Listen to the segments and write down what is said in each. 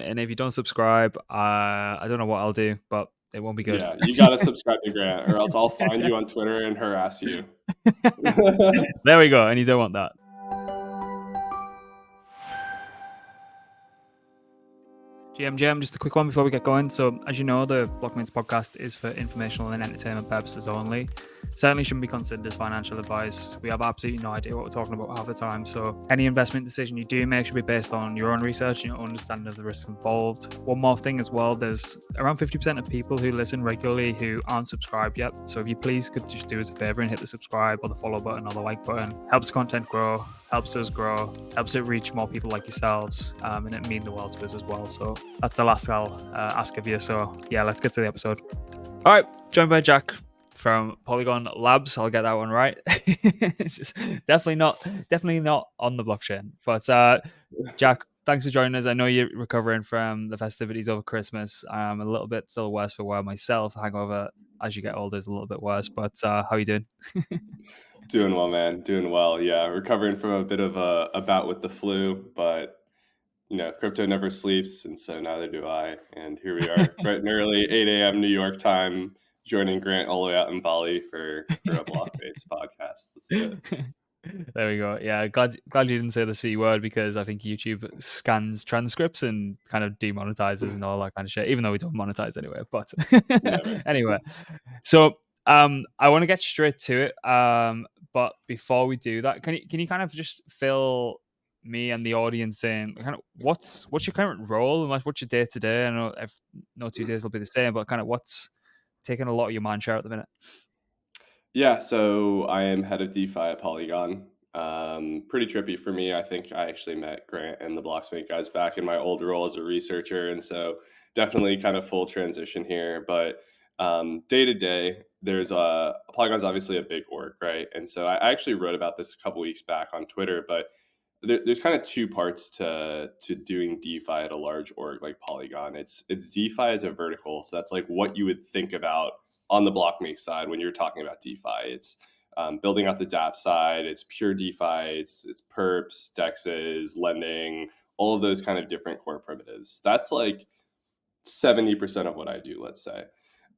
and if you don't subscribe, I don't know what I'll do, but it won't be good. Yeah, you got to subscribe to Grant, or else I'll find you on Twitter and harass you. There we go, and you don't want that. GM, just a quick one before we get going. So, as you know, the Blockmates podcast is for informational and entertainment purposes only. Certainly shouldn't be considered as financial advice. We have absolutely no idea what we're talking about half the time. So, any investment decision you do make should be based on your own research and your understanding of the risks involved. One more thing as well, there's around 50% of people who listen regularly who aren't subscribed yet. So, if you please could just do us a favor and hit the subscribe or the follow button or the like button, helps content grow, helps us grow, helps it reach more people like yourselves, and it means the world to us as well. So that's the last I'll ask of you. So yeah, let's get to the episode. All right, joined by Jack from Polygon Labs. I'll get that one right. It's just definitely not on the blockchain. But Jack, thanks for joining us. I know you're recovering from the festivities over Christmas. I'm a little bit still worse for wear myself. Hangover as you get older is a little bit worse. But how are you doing? Doing well, man. Doing well. Yeah, recovering from a bit of a bout with the flu, but crypto never sleeps, and so neither do I. And here we are, bright and early, 8 a.m. New York time, joining Grant all the way out in Bali for a block-based podcast. Let's do it. There we go. Yeah, glad you didn't say the C word, because I think YouTube scans transcripts and kind of demonetizes and all that kind of shit, even though we don't monetize anyway. But anyway, so I want to get straight to it. But before we do that, can you kind of just fill me and the audience in kind of what's your current role and what's your day to day? I know no 2 days will be the same, but kind of what's taking a lot of your mind share at the minute? Yeah, so I am head of DeFi at Polygon. Pretty trippy for me. I think I actually met Grant and the Blocksmate guys back in my old role as a researcher, and so definitely kind of full transition here. But day to day, there's Polygon's obviously a big org, right? And so I actually wrote about this a couple weeks back on Twitter, but there's kind of two parts to doing DeFi at a large org like Polygon. It's DeFi as a vertical, so that's like what you would think about on the Blockmate side when you're talking about DeFi. It's building out the dApp side. It's pure DeFi. It's perps, dexes, lending, all of those kind of different core primitives. That's like 70% of what I do, let's say.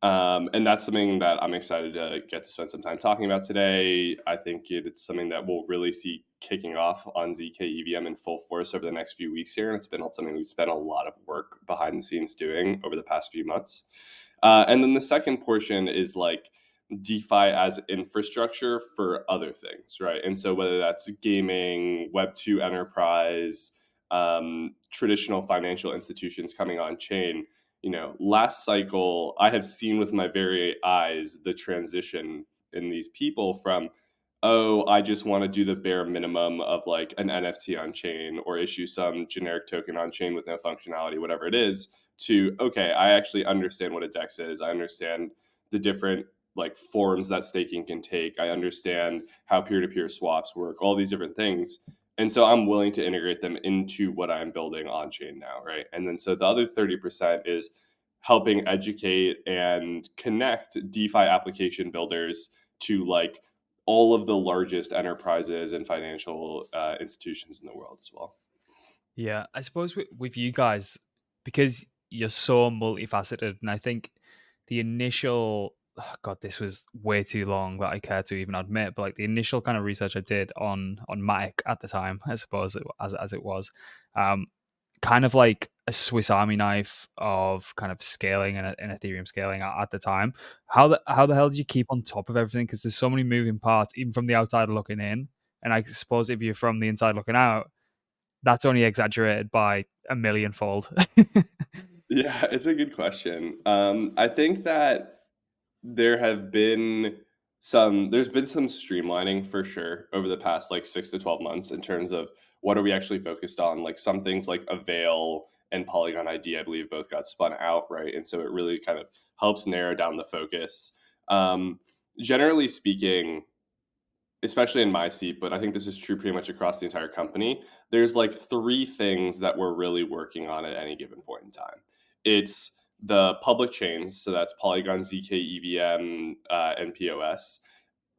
And that's something that I'm excited to get to spend some time talking about today. I think it's something that we'll really see kicking off on zk-EVM in full force over the next few weeks here. And it's been something we've spent a lot of work behind the scenes doing over the past few months. And then the second portion is like DeFi as infrastructure for other things, right? And so whether that's gaming, Web2 enterprise, traditional financial institutions coming on chain, last cycle, I have seen with my very eyes the transition in these people from, oh, I just want to do the bare minimum of like an NFT on chain or issue some generic token on chain with no functionality, whatever it is, to, okay, I actually understand what a DEX is. I understand the different like forms that staking can take. I understand how peer-to-peer swaps work, all these different things. And so I'm willing to integrate them into what I'm building on chain now, right? And then so the other 30% is helping educate and connect DeFi application builders to like all of the largest enterprises and financial institutions in the world as well. Yeah, I suppose with you guys, because you're so multifaceted, and I think the initial God, this was way too long that I care to even admit, but like the initial kind of research I did on MATIC at the time, I suppose as it was, kind of like a Swiss Army knife of kind of scaling and Ethereum scaling at the time. How the hell did you keep on top of everything? Because there's so many moving parts, even from the outside looking in, and I suppose if you're from the inside looking out, that's only exaggerated by a millionfold. Yeah, it's a good question. I think that there's been some streamlining for sure over the past like 6 to 12 months in terms of what are we actually focused on. Like some things like Avail and Polygon ID, I believe both got spun out, right? And so it really kind of helps narrow down the focus. Generally speaking, especially in my seat, but I think this is true pretty much across the entire company, there's like three things that we're really working on at any given point in time. It's the public chains, so that's Polygon, zk-EVM, and POS,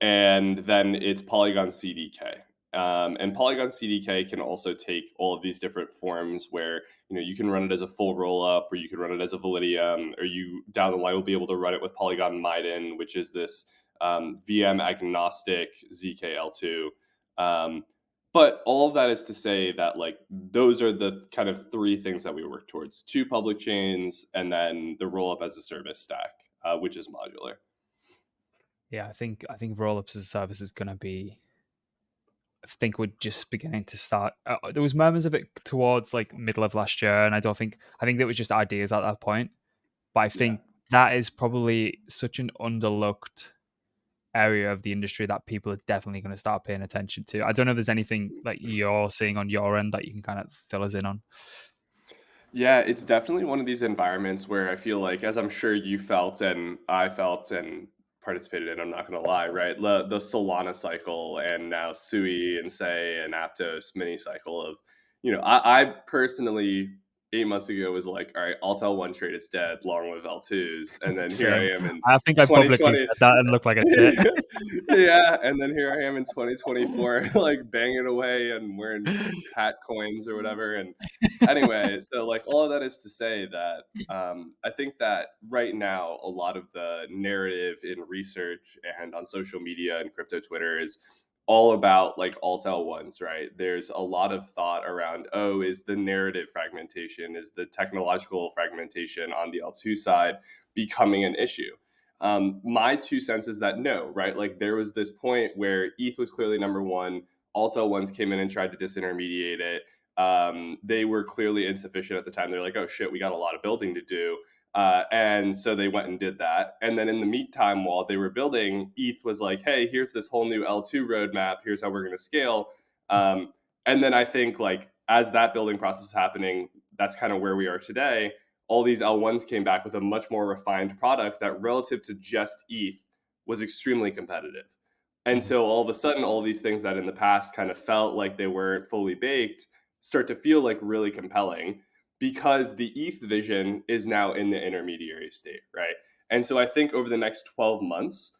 and then it's Polygon CDK. And Polygon CDK can also take all of these different forms where you can run it as a full rollup, or you can run it as a Validium, or you down the line will be able to run it with Polygon Miden, which is this VM agnostic zkL2. But all of that is to say that like those are the kind of three things that we work towards: two public chains, and then the rollup as a service stack, which is modular. Yeah, I think rollups as a service is going to be. I think we're just beginning to start. There was murmurs of it towards like middle of last year, and I think there was just ideas at that point. But I Yeah. think that is probably such an underlooked area of the industry that people are definitely going to start paying attention to. I don't know if there's anything like you're seeing on your end that you can kind of fill us in on. Yeah, it's definitely one of these environments where I feel like, as I'm sure you felt and I felt and participated in, I'm not going to lie, right? The Solana cycle and now Sui and Say and Aptos mini cycle of, I personally 8 months ago was like, all right, Alt L1 trade, it's dead, long live L2s. And then here Same. I am in I think I publicly 2020. said that and looked like a tit. Yeah. And then here I am in 2024, like banging away and wearing hat coins or whatever. And anyway, so like all of that is to say that I think that right now a lot of the narrative in research and on social media and crypto Twitter is all about like alt L1s, right? There's a lot of thought around, oh, is the narrative fragmentation, is the technological fragmentation on the L2 side becoming an issue? My 2 cents is that no, right? Like there was this point where ETH was clearly number one. Alt L1s came in and tried to disintermediate it. They were clearly insufficient at the time. They're like, oh shit, we got a lot of building to do. And so they went and did that. And then in the meantime, while they were building, ETH was like, hey, here's this whole new L2 roadmap. Here's how we're going to scale. And then I think like as that building process is happening, that's kind of where we are today. All these L1s came back with a much more refined product that relative to just ETH was extremely competitive. And so all of a sudden, all these things that in the past kind of felt like they weren't fully baked start to feel like really compelling because the ETH vision is now in the intermediary state, right? And so I think over the next 12 months,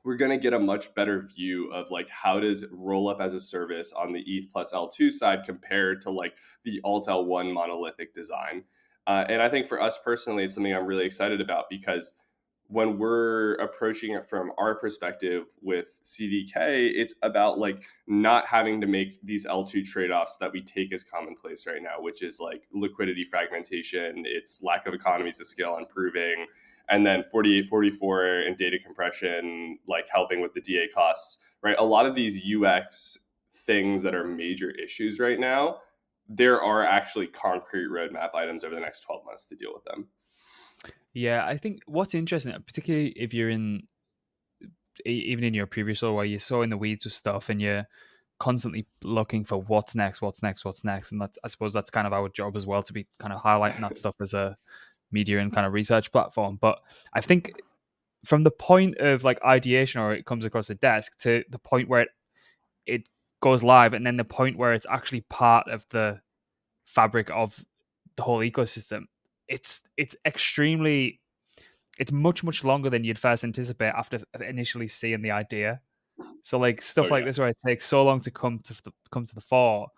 we're going to get a much better view of like how does roll up as a service on the ETH plus L2 side compared to like the Alt L1 monolithic design. And I think for us personally, it's something I'm really excited about because when we're approaching it from our perspective with CDK, it's about like not having to make these L2 trade-offs that we take as commonplace right now, which is like liquidity fragmentation, it's lack of economies of scale on proving, and then 4844 and data compression, like helping with the DA costs, right? A lot of these UX things that are major issues right now, there are actually concrete roadmap items over the next 12 months to deal with them. Yeah, I think what's interesting, particularly if you're even in your previous role where you're so in the weeds with stuff and you're constantly looking for what's next, and I suppose that's kind of our job as well to be kind of highlighting that stuff as a media and kind of research platform. But I think from the point of like ideation or it comes across the desk to the point where it goes live, and then the point where it's actually part of the fabric of the whole ecosystem, it's extremely it's much longer than you'd first anticipate after initially seeing the idea. So like Oh stuff like yeah. this where it takes so long to come to the fore,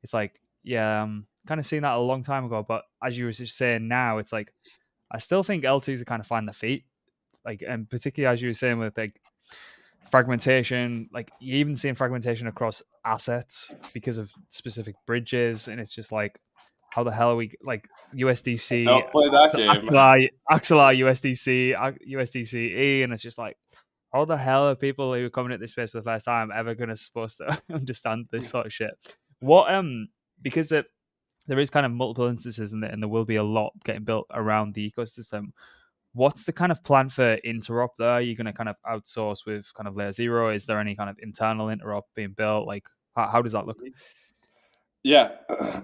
it's like yeah, kind of seen that a long time ago. But as you were just saying now, it's like I still think L2s are kind of find their feet, like and particularly as you were saying with like fragmentation, like you even seeing fragmentation across assets because of specific bridges, and it's just like how the hell are we like USDC, Don't play that game. Axelar USDCE, and it's just like how the hell are people who are coming at this space for the first time ever going to supposed to understand this sort of shit? What because there is kind of multiple instances and there will be a lot getting built around the ecosystem. What's the kind of plan for interop there? Are you going to kind of outsource with kind of layer zero? Is there any kind of internal interop being built? Like, how does that look? Yeah,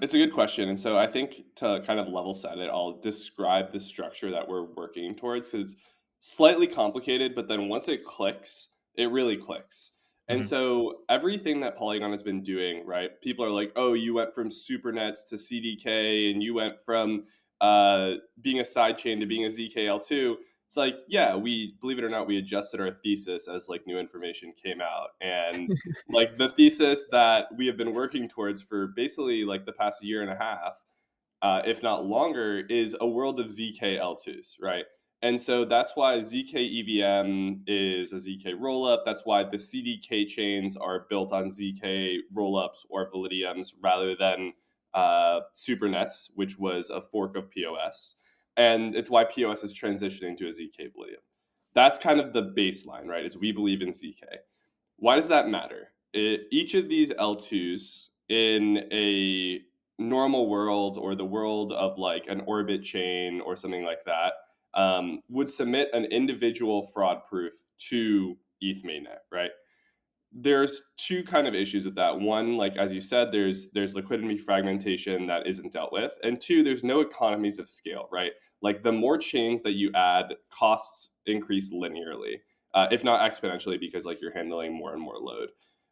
it's a good question. And so I think to kind of level set it, I'll describe the structure that we're working towards because it's slightly complicated, but then once it clicks, it really clicks. And Mm-hmm. so everything that Polygon has been doing, right? People are like, oh, you went from supernets to CDK and you went from being a sidechain to being a ZKL2. It's like, yeah, we, believe it or not, we adjusted our thesis as like new information came out. And like the thesis that we have been working towards for basically like the past year and a half, if not longer, is a world of ZK L2s, right? And so that's why zk-EVM is a ZK rollup. That's why the CDK chains are built on ZK rollups or Validiums rather than Supernets, which was a fork of POS. And it's why POS is transitioning to a ZK Validium. That's kind of the baseline, right? Is we believe in ZK. Why does that matter? Each of these L2s in a normal world or the world of like an orbit chain or something like that would submit an individual fraud proof to ETH mainnet, right? There's two kind of issues with that. One, like as you said, there's liquidity fragmentation that isn't dealt with, and two, there's no economies of scale, right? Like the more chains that you add, costs increase linearly, if not exponentially, because like you're handling more and more load,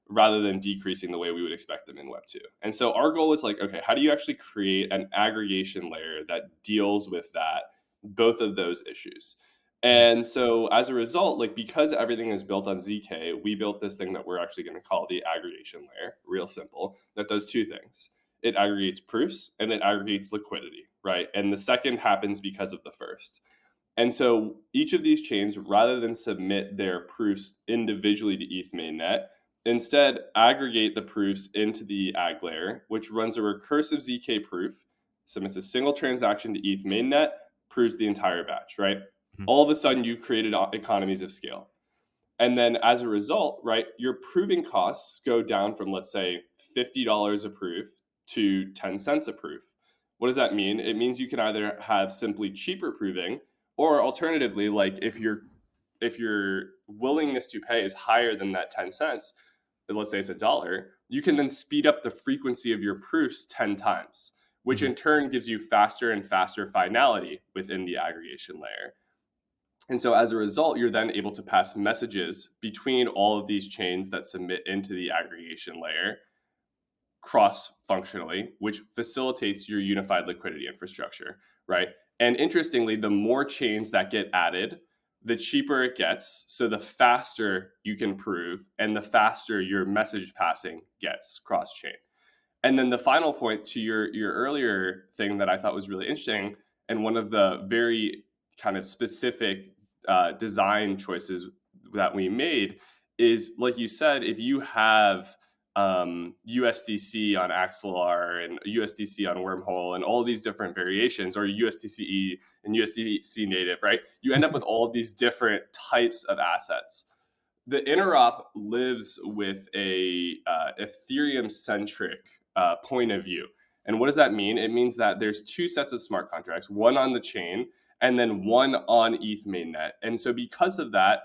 rather than decreasing the way we would expect them in Web 2. And so our goal is like, okay, how do you actually create an aggregation layer that deals with that, both of those issues? And so as a result, like because everything is built on ZK, we built this thing that we're actually going to call the aggregation layer, real simple, that does two things. It aggregates proofs and it aggregates liquidity, right? And the second happens because of the first. And so each of these chains, rather than submit their proofs individually to ETH mainnet, instead aggregate the proofs into the ag layer, which runs a recursive ZK proof, submits a single transaction to ETH mainnet, proves the entire batch, right? All of a sudden you created economies of scale. And then as a result, right, your proving costs go down from, let's say, $50 a proof to 10 cents a proof. What does that mean? It means you can either have simply cheaper proving, or alternatively, like if your willingness to pay is higher than that 10 cents, let's say it's $1, you can then speed up the frequency of your proofs 10 times, which in turn gives you faster and faster finality within the aggregation layer. And so as a result, you're then able to pass messages between all of these chains that submit into the aggregation layer cross-functionally, which facilitates your unified liquidity infrastructure, right? And interestingly, the more chains that get added, the cheaper it gets. So the faster you can prove and the faster your message passing gets cross-chain. And then the final point to your earlier thing that I thought was really interesting, and one of the very kind of specific design choices that we made is, like you said, if you have USDC on Axelar and USDC on Wormhole and all these different variations, or USDCE and USDC native, right? You end up with all of these different types of assets. The interop lives with a Ethereum-centric point of view. And what does that mean? It means that there's two sets of smart contracts, one on the chain and then one on ETH mainnet. And so because of that,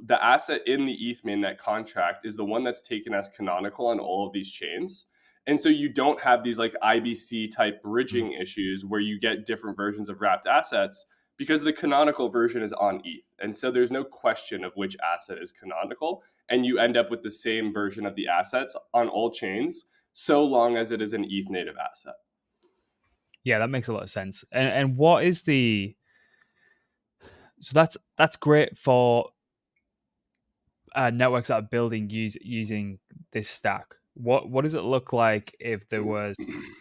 the asset in the ETH mainnet contract is the one that's taken as canonical on all of these chains. And so you don't have these like IBC type bridging issues where you get different versions of wrapped assets, because the canonical version is on ETH. And so there's no question of which asset is canonical, and you end up with the same version of the assets on all chains, so long as it is an ETH native asset. Yeah, that makes a lot of sense. And what is the... So that's great for networks that are building using this stack. What does it look like if there was,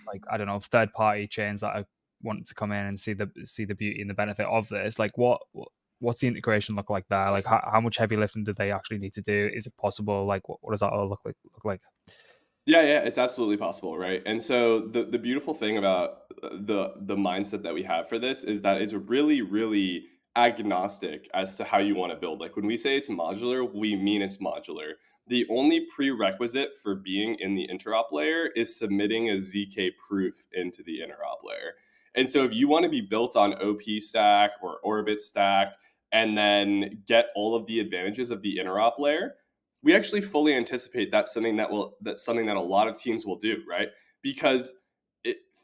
like, I don't know, third party chains that are wanting to come in and see the beauty and the benefit of this? Like what's the integration look like there? Like how much heavy lifting do they actually need to do? Is it possible? Like what does that all look like? Yeah, it's absolutely possible, right? And so the beautiful thing about the mindset that we have for this is that it's really, really agnostic as to how you want to build. Like when we say it's modular, we mean it's modular. The only prerequisite for being in the interop layer is submitting a ZK proof into the interop layer. And so if you want to be built on OP stack or Orbit stack and then get all of the advantages of the interop layer, we actually fully anticipate that's something that a lot of teams will do, right? Because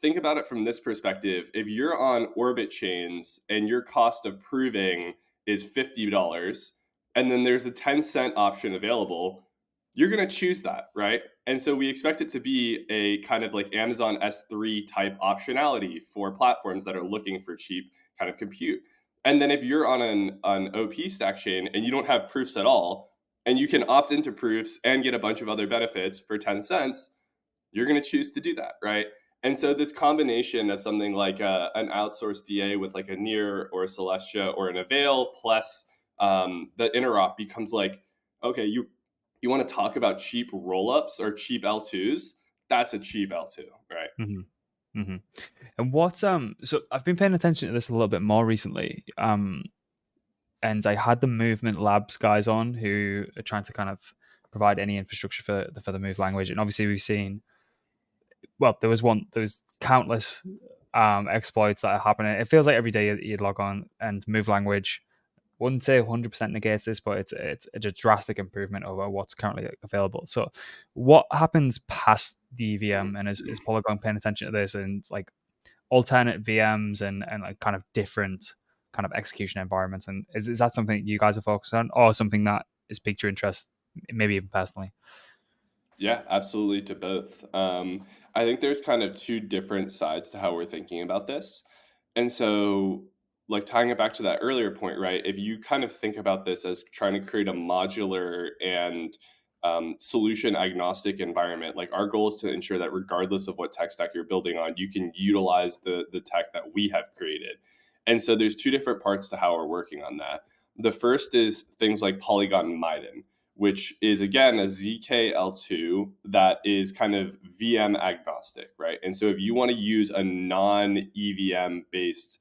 think about it from this perspective. If you're on Orbit chains and your cost of proving is $50, and then there's a 10-cent option available, you're going to choose that, right? And so we expect it to be a kind of like Amazon S3 type optionality for platforms that are looking for cheap kind of compute. And then if you're on an OP stack chain and you don't have proofs at all, and you can opt into proofs and get a bunch of other benefits for 10 cents, you're going to choose to do that, right? And so this combination of something like an outsourced DA with like a Near or a Celestia or an Avail plus the interop becomes like, okay, you want to talk about cheap rollups or cheap L2s? That's a cheap L2, right? Mm-hmm. Mm-hmm. And what so I've been paying attention to this a little bit more recently. And I had the Movement Labs guys on who are trying to kind of provide any infrastructure for the Move language. And obviously we've seen, well, there was countless exploits that are happening. It feels like every day you'd log on, and Move language, wouldn't say 100% negates this, but it's a drastic improvement over what's currently available. So what happens past the EVM, and is Polygon paying attention to this, and like alternate VMs and like kind of different kind of execution environments? And is that something you guys are focused on, or something that is piqued your interest, maybe even personally? Yeah, absolutely to both. I think there's kind of two different sides to how we're thinking about this. And so, like tying it back to that earlier point, right? If you kind of think about this as trying to create a modular and solution agnostic environment, like our goal is to ensure that regardless of what tech stack you're building on, you can utilize the tech that we have created. And so there's two different parts to how we're working on that. The first is things like Polygon Miden, which is again a zk-L2 that is kind of VM agnostic, right? And so if you want to use a non-EVM based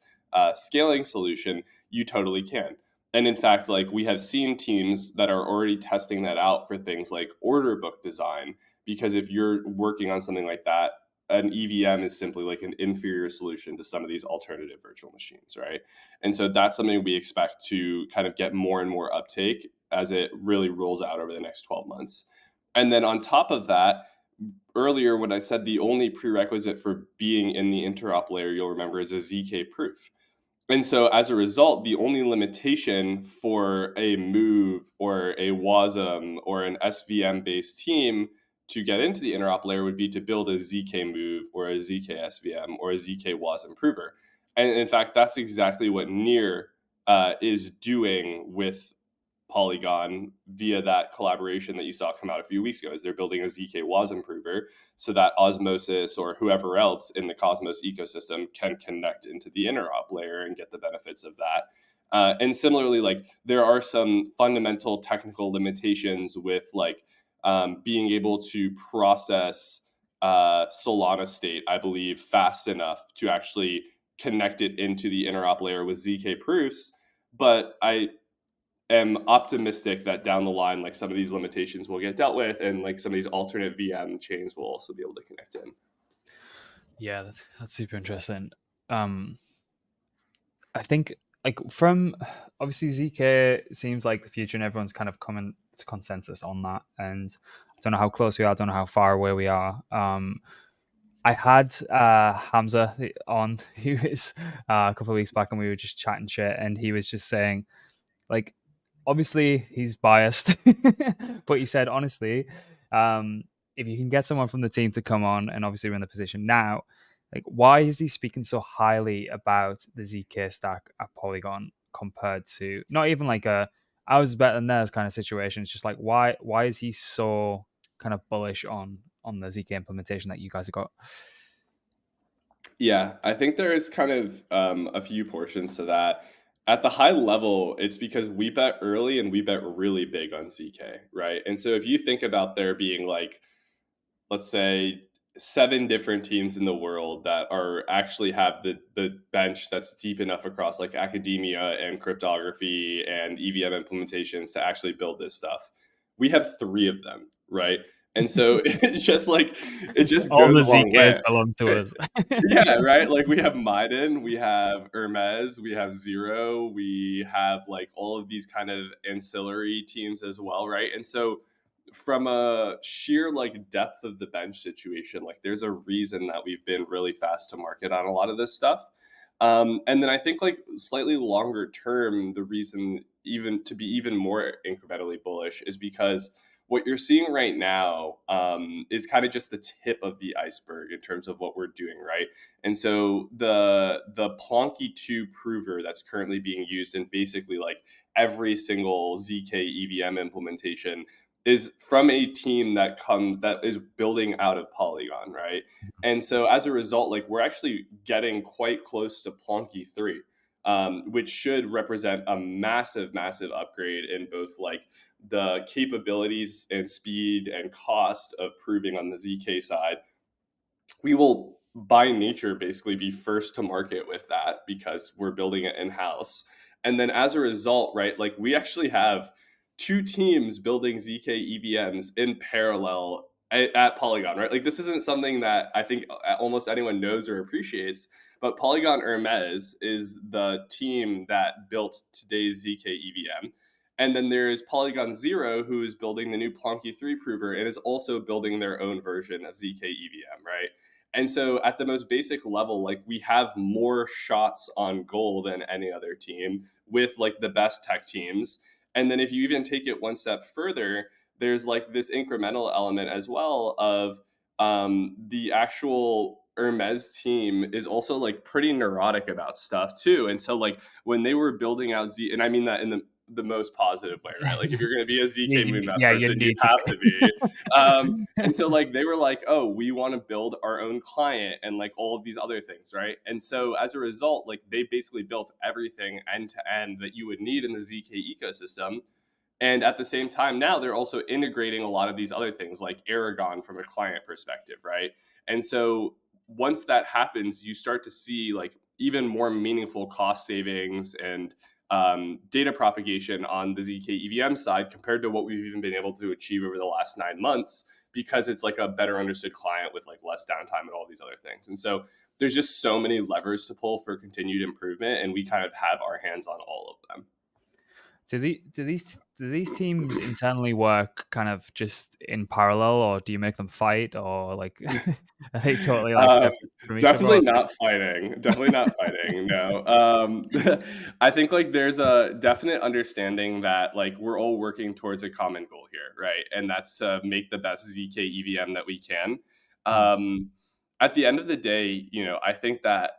scaling solution, you totally can. And in fact, like we have seen teams that are already testing that out for things like order book design, because if you're working on something like that, an EVM is simply like an inferior solution to some of these alternative virtual machines, right? And so that's something we expect to kind of get more and more uptake as it really rolls out over the next 12 months. And then on top of that, earlier when I said the only prerequisite for being in the interop layer, you'll remember, is a ZK proof. And so as a result, the only limitation for a Move or a WASM or an SVM based team to get into the interop layer would be to build a ZK Move or a ZK SVM or a ZK WASM prover. And in fact, that's exactly what Near is doing with Polygon via that collaboration that you saw come out a few weeks ago. Is they're building a ZK WAS improver so that Osmosis or whoever else in the Cosmos ecosystem can connect into the interop layer and get the benefits of that. And similarly, like there are some fundamental technical limitations with like being able to process Solana state, I believe, fast enough to actually connect it into the interop layer with ZK proofs. But I am optimistic that down the line, like some of these limitations will get dealt with, and like some of these alternate VM chains will also be able to connect in. Yeah, that's super interesting. Um, I think like from obviously ZK seems like the future, and everyone's kind of coming to consensus on that. And I don't know how close we are. I don't know how far away we are. I had Hamza on who is a couple of weeks back, and we were just chatting shit, and he was just saying like, obviously he's biased, but he said honestly, if you can get someone from the team to come on, and obviously we're in the position now, like why is he speaking so highly about the ZK stack at Polygon compared to not even like a I was better than theirs kind of situation? It's just like why is he so kind of bullish on the ZK implementation that you guys have got? Yeah, I think there is kind of a few portions to that. At the high level, it's because we bet early and we bet really big on ZK, right? And so if you think about there being like, let's say, 7 different teams in the world that are actually have the bench that's deep enough across like academia and cryptography and EVM implementations to actually build this stuff. We have 3 of them, right? And so it just All goes the a long ZKs way. belong to us. Yeah, right. Like we have Maiden, we have Hermes, we have Zero, we have like all of these kind of ancillary teams as well, right? And so from a sheer like depth of the bench situation, like there's a reason that we've been really fast to market on a lot of this stuff. And then I think like slightly longer term, the reason even to be even more incrementally bullish is because what you're seeing right now is kind of just the tip of the iceberg in terms of what we're doing, right? And so the Plonky 2 prover that's currently being used in basically like every single zk-EVM implementation is from a team that is building out of Polygon, right? And so as a result, like we're actually getting quite close to Plonky 3, which should represent a massive, massive upgrade in both like the capabilities and speed and cost of proving on the ZK side. We will by nature basically be first to market with that because we're building it in house. And then as a result, right, like we actually have two teams building ZK EVMs in parallel at Polygon, right? Like this isn't something that I think almost anyone knows or appreciates, but Polygon Hermes is the team that built today's ZK EVM. And then there's Polygon Zero, who is building the new Plonky 3 prover and is also building their own version of ZK EVM, right? And so at the most basic level, like we have more shots on goal than any other team with like the best tech teams. And then if you even take it one step further, there's like this incremental element as well of the actual Hermes team is also like pretty neurotic about stuff too. And so like when they were building out and I mean that in the most positive way, right? Like if you're going to be a ZK Moonmap Yeah, you person, you need have to be. And so to. like they were like, oh, we want to build our own client and like all of these other things, right? And so as a result, like they basically built everything end to end that you would need in the ZK ecosystem. And at the same time, now they're also integrating a lot of these other things like Aragon from a client perspective, right? And so once that happens, you start to see like even more meaningful cost savings and data propagation on the ZK EVM side compared to what we've even been able to achieve over the last 9 months because it's like a better understood client with like less downtime and all these other things. And so there's just so many levers to pull for continued improvement, and we kind of have our hands on all of them. Do these teams internally work kind of just in parallel, or do you make them fight, or like are they totally like Um, separate from each other? definitely not fighting. Definitely not fighting. No. I think like there's a definite understanding that like we're all working towards a common goal here, right? And that's to make the best ZK EVM that we can. Hmm. Um, at the end of the day, I think that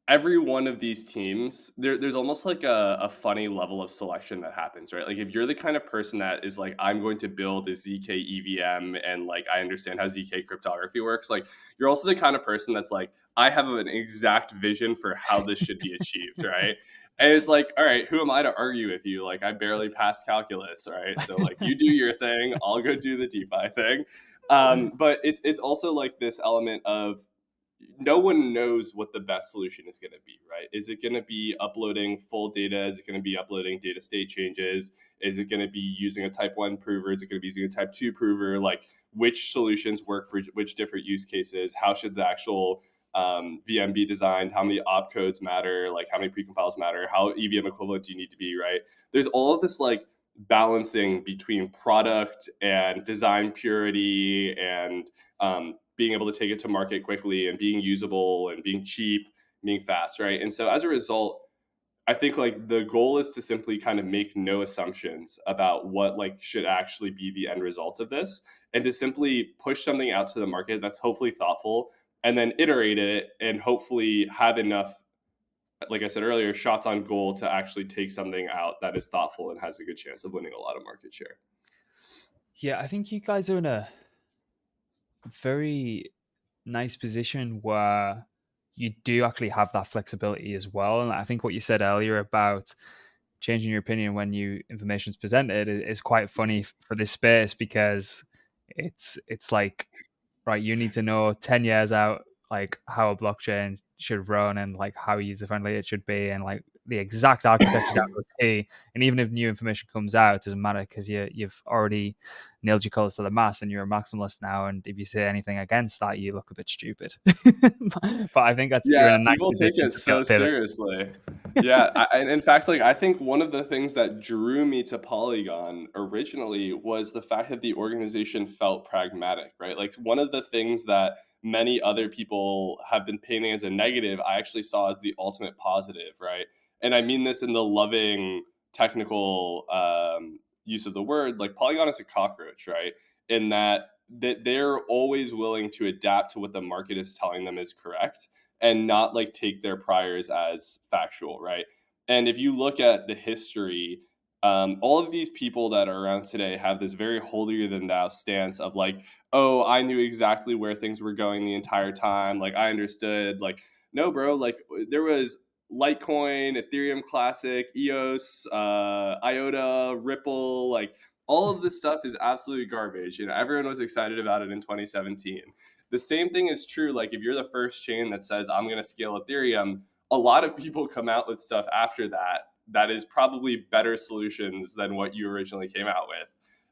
every one of these teams, there's almost like a funny level of selection that happens, right? Like if you're the kind of person that is like, I'm going to build a ZK EVM and like I understand how ZK cryptography works, like you're also the kind of person that's like, I have an exact vision for how this should be achieved, right? And it's like, all right, who am I to argue with you? Like I barely passed calculus, right? So like you do your thing, I'll go do the DeFi thing. But it's also like this element of no one knows what the best solution is going to be, right? Is it going to be uploading full data? Is it going to be uploading data state changes? Is it going to be using a type 1 prover? Is it going to be using a type 2 prover? Like which solutions work for which different use cases? How should the actual VM be designed? How many opcodes matter? Like how many precompiles matter? How EVM equivalent do you need to be, right? There's all of this like balancing between product and design purity and being able to take it to market quickly and being usable and being cheap, being fast, right? And so as a result, I think like the goal is to simply kind of make no assumptions about what like should actually be the end result of this and to simply push something out to the market that's hopefully thoughtful and then iterate it and hopefully have enough, like I said earlier, shots on goal to actually take something out that is thoughtful and has a good chance of winning a lot of market share. Yeah, I think you guys are in a very nice position where you do actually have that flexibility as well. And I think what you said earlier about changing your opinion when new information is presented is quite funny for this space, because it's like, right, you need to know 10 years out like how a blockchain should run and like how user friendly it should be and like the exact architecture down to a T. And even if new information comes out, it doesn't matter because you've already nailed your colors to the mast and you're a maximalist now. And if you say anything against that, you look a bit stupid. But I think that's, you're Yeah, in a nice people take position it to be able so to pivot. seriously. Yeah, and in fact, like I think one of the things that drew me to Polygon originally was the fact that the organization felt pragmatic, right? Like one of the things that many other people have been painting as a negative, I actually saw as the ultimate positive, right? And I mean this in the loving technical use of the word, like Polygon is a cockroach, right? In that they're always willing to adapt to what the market is telling them is correct and not like take their priors as factual, right? And if you look at the history, all of these people that are around today have this very holier than thou stance of like, oh, I knew exactly where things were going the entire time. Like I understood. Like, no, bro. Like there was Litecoin, Ethereum Classic, EOS, IOTA, Ripple. Like all of this stuff is absolutely garbage, and everyone was excited about it in 2017. The same thing is true. Like if you're the first chain that says I'm going to scale Ethereum, a lot of people come out with stuff after that that is probably better solutions than what you originally came out with.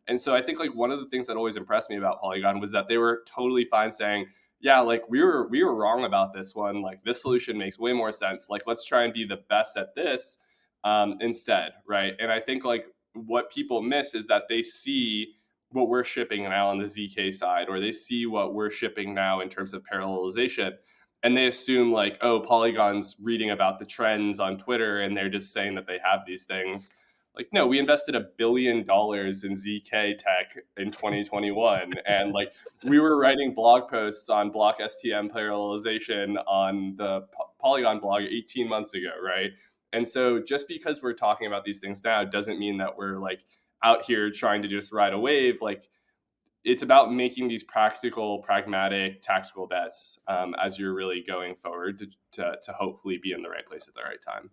And so I think like one of the things that always impressed me about Polygon was that they were totally fine saying, yeah, like we were wrong about this one. Like this solution makes way more sense. Like let's try and be the best at this instead, right? And I think like what people miss is that they see what we're shipping now on the ZK side, or they see what we're shipping now in terms of parallelization, and they assume like, oh, Polygon's reading about the trends on Twitter and they're just saying that they have these things. Like, no, we invested $1 billion in ZK tech in 2021, and like we were writing blog posts on block STM parallelization on the Polygon blog 18 months ago, right? And so just because we're talking about these things now doesn't mean that we're like out here trying to just ride a wave. Like it's about making these practical, pragmatic, tactical bets as you're really going forward to hopefully be in the right place at the right time.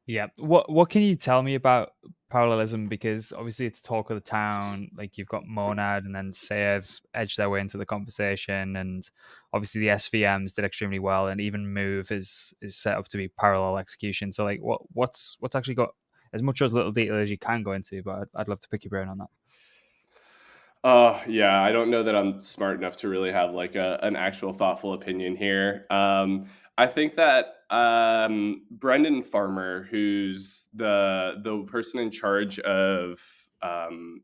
Yeah. What can you tell me about parallelism? Because obviously it's talk of the town. Like you've got Monad and then Save edge their way into the conversation, and obviously the SVMs did extremely well, and even Move is set up to be parallel execution. So like what's actually got as much or as little detail as you can go into, but I'd love to pick your brain on that. Yeah, I don't know that I'm smart enough to really have like an actual thoughtful opinion here. I think that Brendan Farmer, who's the person in charge of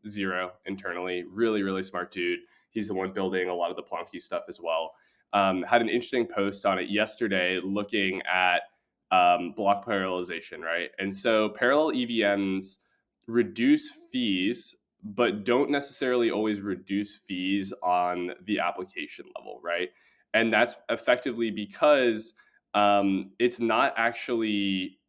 Zero internally, really really smart dude. He's the one building a lot of the Plonky stuff as well. Had an interesting post on it yesterday, looking at block parallelization, right? And so parallel EVMs reduce fees but don't necessarily always reduce fees on the application level, right? And that's effectively because it's not actually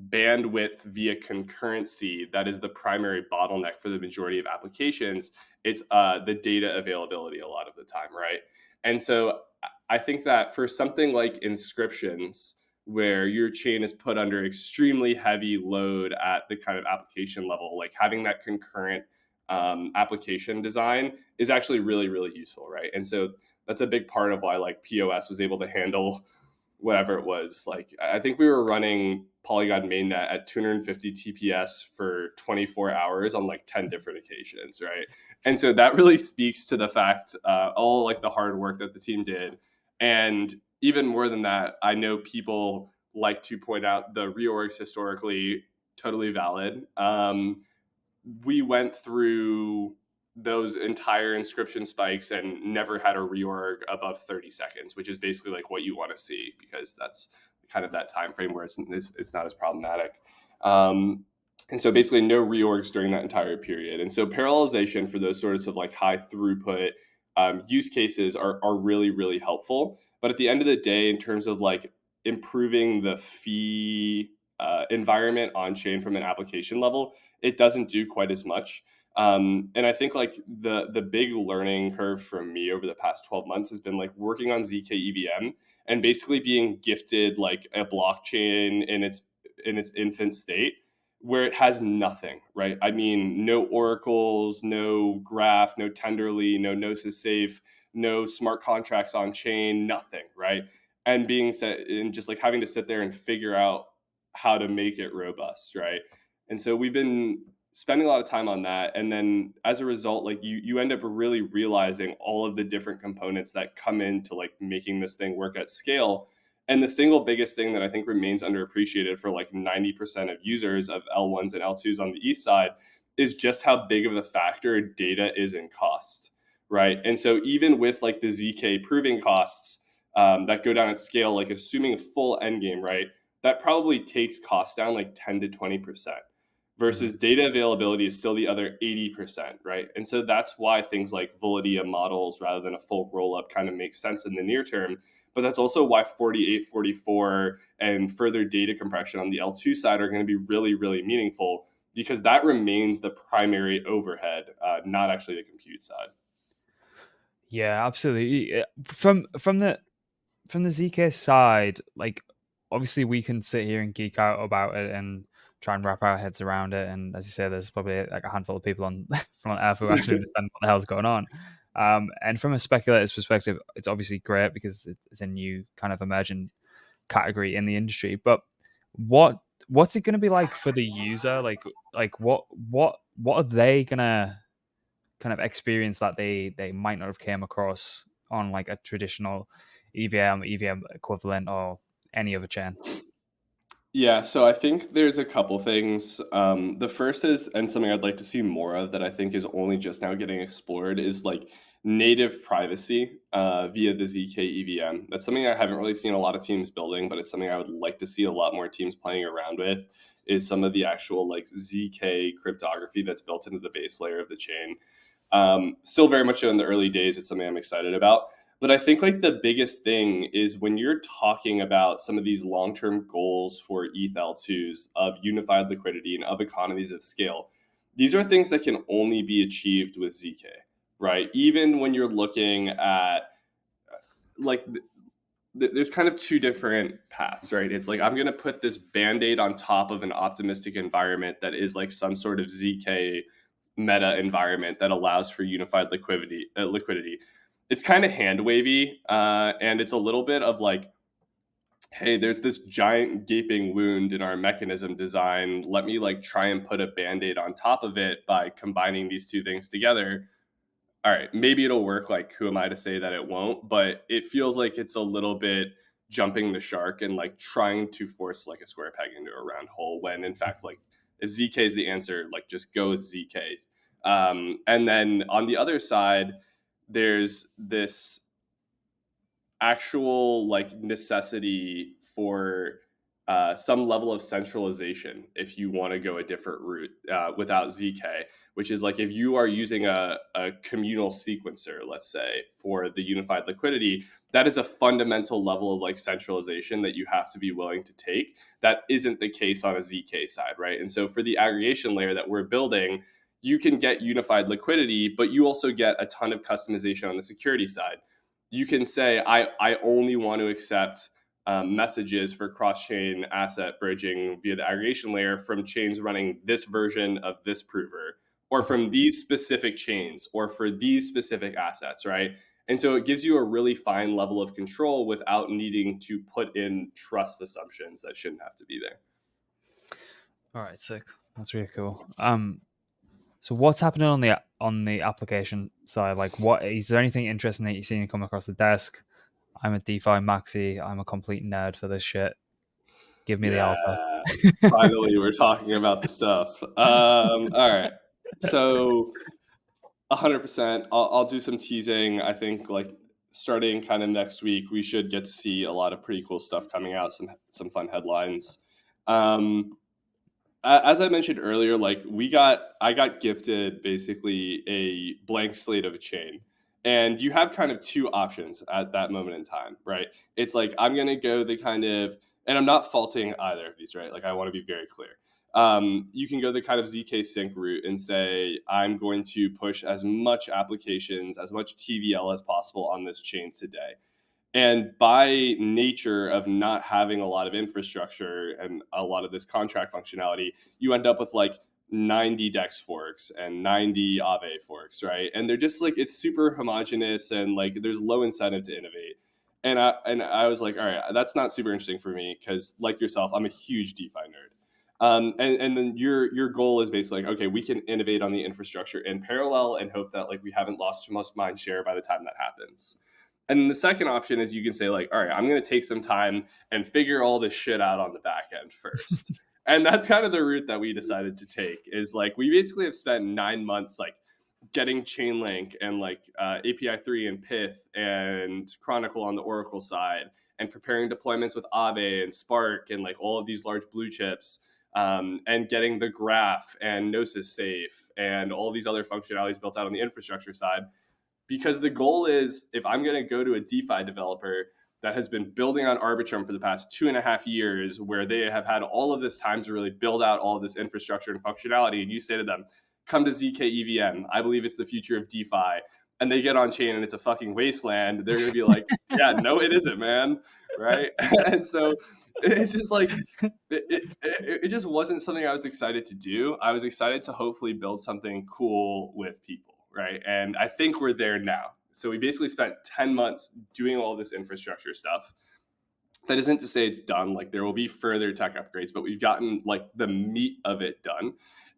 bandwidth via concurrency that is the primary bottleneck for the majority of applications. It's the data availability a lot of the time, right? And so I think that for something like inscriptions, where your chain is put under extremely heavy load at the kind of application level, like having that concurrent application design is actually really, really useful, right? And so that's a big part of why like POS was able to handle whatever it was. Like I think we were running Polygon mainnet at 250 TPS for 24 hours on like 10 different occasions, right? And so that really speaks to the fact, all like the hard work that the team did. And even more than that, I know people like to point out the reorgs historically, totally valid. We went through those entire inscription spikes and never had a reorg above 30 seconds, which is basically like what you want to see, because that's kind of that time frame where it's not as problematic. And so basically no reorgs during that entire period. And so parallelization for those sorts of like high throughput use cases are really, really helpful. But at the end of the day, in terms of like improving the fee environment on chain from an application level, it doesn't do quite as much. And I think like the big learning curve for me over the past 12 months has been like working on zk-EVM and basically being gifted like a blockchain in its infant state where it has nothing, right? I mean, no oracles, no graph, no Tenderly, no Gnosis Safe, no smart contracts on chain, nothing, right? And being set and just like having to sit there and figure out how to make it robust, right? And so we've been spending a lot of time on that, and then as a result, like you end up really realizing all of the different components that come into like making this thing work at scale. And the single biggest thing that I think remains underappreciated for like 90% of users of L1s and L2s on the ETH side is just how big of a factor data is in cost, right? And so even with like the ZK proving costs that go down at scale, like assuming a full endgame, right, that probably takes costs down like 10 to 20%. versus data availability is still the other 80%, right? And so that's why things like Validia models rather than a full rollup kind of makes sense in the near term. But that's also why 48, 44, and further data compression on the L2 side are going to be really, really meaningful, because that remains the primary overhead, not actually the compute side. Yeah, absolutely. From the ZK side, like obviously we can sit here and geek out about it and try and wrap our heads around it. And as you say, there's probably like a handful of people on on Earth who actually understand what the hell's going on. And from a speculator's perspective, it's obviously great because it's a new kind of emergent category in the industry. But what's it going to be like for the user? Like what are they gonna kind of experience that they might not have came across on like a traditional EVM equivalent or any other chain? Yeah, so I think there's a couple things. The first is, and something I'd like to see more of that I think is only just now getting explored, is like native privacy via the zk-EVM. That's something I haven't really seen a lot of teams building, but it's something I would like to see a lot more teams playing around with, is some of the actual like ZK cryptography that's built into the base layer of the chain. Still very much in the early days. It's something I'm excited about. But I think like the biggest thing is when you're talking about some of these long-term goals for ETH L2s of unified liquidity and of economies of scale, these are things that can only be achieved with ZK, right? Even when you're looking at like there's kind of two different paths, right? It's like I'm going to put this band-aid on top of an optimistic environment that is like some sort of ZK meta environment that allows for unified liquidity. It's kind of hand wavy, and it's a little bit of like, hey, there's this giant gaping wound in our mechanism design. Let me like try and put a band-aid on top of it by combining these two things together. All right, maybe it'll work. Like, who am I to say that it won't? But it feels like it's a little bit jumping the shark and like trying to force like a square peg into a round hole, when in fact, like, if ZK is the answer, like just go with ZK. And then on the other side, there's this actual like necessity for some level of centralization if you want to go a different route without ZK, which is like if you are using a communal sequencer, let's say, for the unified liquidity, that is a fundamental level of like centralization that you have to be willing to take. That isn't the case on a ZK side, right? And so for the aggregation layer that we're building, you can get unified liquidity, but you also get a ton of customization on the security side. You can say, I only want to accept messages for cross-chain asset bridging via the aggregation layer from chains running this version of this prover, or from these specific chains, or for these specific assets, right? And so it gives you a really fine level of control without needing to put in trust assumptions that shouldn't have to be there. All right, sick. That's really cool. So what's happening on the application side? Like, what is there anything interesting that you're seeing come across the desk? I'm a DeFi maxi. I'm a complete nerd for this shit. Give me the alpha. Yeah, finally, we're talking about the stuff. All right. So 100%. I'll do some teasing. I think like starting kind of next week, we should get to see a lot of pretty cool stuff coming out. Some fun headlines. Um, as I mentioned earlier, like I got gifted basically a blank slate of a chain, and you have kind of two options at that moment in time, right? It's like I'm gonna go the kind of, and I'm not faulting either of these, right? Like I want to be very clear. You can go the kind of ZK sync route and say I'm going to push as much applications, as much TVL as possible on this chain today. And by nature of not having a lot of infrastructure and a lot of this contract functionality, you end up with like 90 DEX forks and 90 Aave forks, right? And they're just like, it's super homogenous and like there's low incentive to innovate. And I was like, all right, that's not super interesting for me because, like yourself, I'm a huge DeFi nerd. And then your goal is basically like, okay, we can innovate on the infrastructure in parallel and hope that like we haven't lost too much mind share by the time that happens. And then the second option is you can say like, all right, I'm going to take some time and figure all this shit out on the back end first. And that's kind of the route that we decided to take, is like, we basically have spent 9 months like getting Chainlink and like API 3 and Pyth and Chronicle on the Oracle side, and preparing deployments with Aave and Spark and like all of these large blue chips. and getting the graph and Gnosis safe and all these other functionalities built out on the infrastructure side. Because the goal is, if I'm going to go to a DeFi developer that has been building on Arbitrum for the past 2.5 years, where they have had all of this time to really build out all of this infrastructure and functionality, and you say to them, come to zk-EVM, I believe it's the future of DeFi, and they get on chain and it's a fucking wasteland, they're going to be like, yeah, no, it isn't, man. Right. And so it's just like, it just wasn't something I was excited to do. I was excited to hopefully build something cool with people. Right. And I think we're there now. So we basically spent 10 months doing all this infrastructure stuff. That isn't to say it's done. Like, there will be further tech upgrades, but we've gotten like the meat of it done.